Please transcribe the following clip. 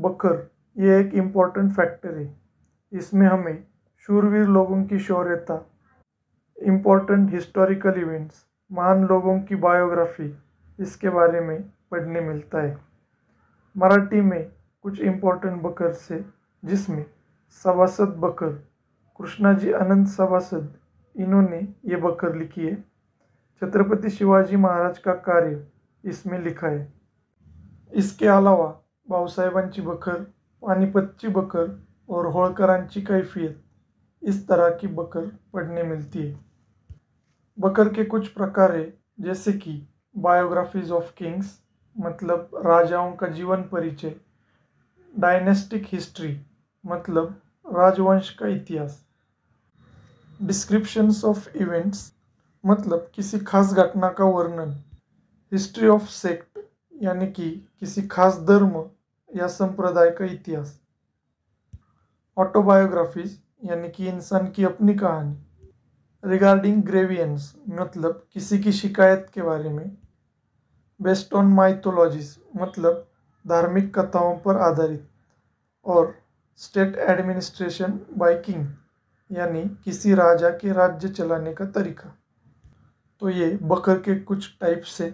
बकर ये एक important factor है। इसमें हमें शूरवीर लोगों की शौर्यता, इम्पोर्टेंट हिस्टोरिकल इवेंट्स, महान लोगों की बायोग्राफी इसके बारे में पढ़ने मिलता है। मराठी में कुछ इम्पोर्टेंट बकर्स है जिसमें सभासद बकर, कृष्णाजी अनंत सभासद, इन्होंने ये बकर लिखी है। छत्रपति शिवाजी महाराज का कार्य इसमें लिखा है। इसके अलावा भाऊसाहेबांची बकर, पानिपतची बकर और होळकरांची कैफियत इस तरह की बकर पढ़ने मिलती है। बकर के कुछ प्रकार है जैसे कि बायोग्राफीज ऑफ किंग्स मतलब राजाओं का जीवन परिचय, डायनेस्टिक हिस्ट्री मतलब राजवंश का इतिहास, डिस्क्रिप्शंस ऑफ इवेंट्स मतलब किसी खास घटना का वर्णन, हिस्ट्री ऑफ सेक्ट यानी कि किसी खास धर्म या संप्रदाय का इतिहास, ऑटोबायोग्राफीज यानी कि इंसान की अपनी कहानी, रिगार्डिंग ग्रेवियंस मतलब किसी की शिकायत के बारे में, बेस्ड ऑन माइथोलॉजीज मतलब धार्मिक कथाओं पर आधारित, और स्टेट एडमिनिस्ट्रेशन बाय किंग यानी किसी राजा के राज्य चलाने का तरीका। तो ये बकर के कुछ टाइप्स है।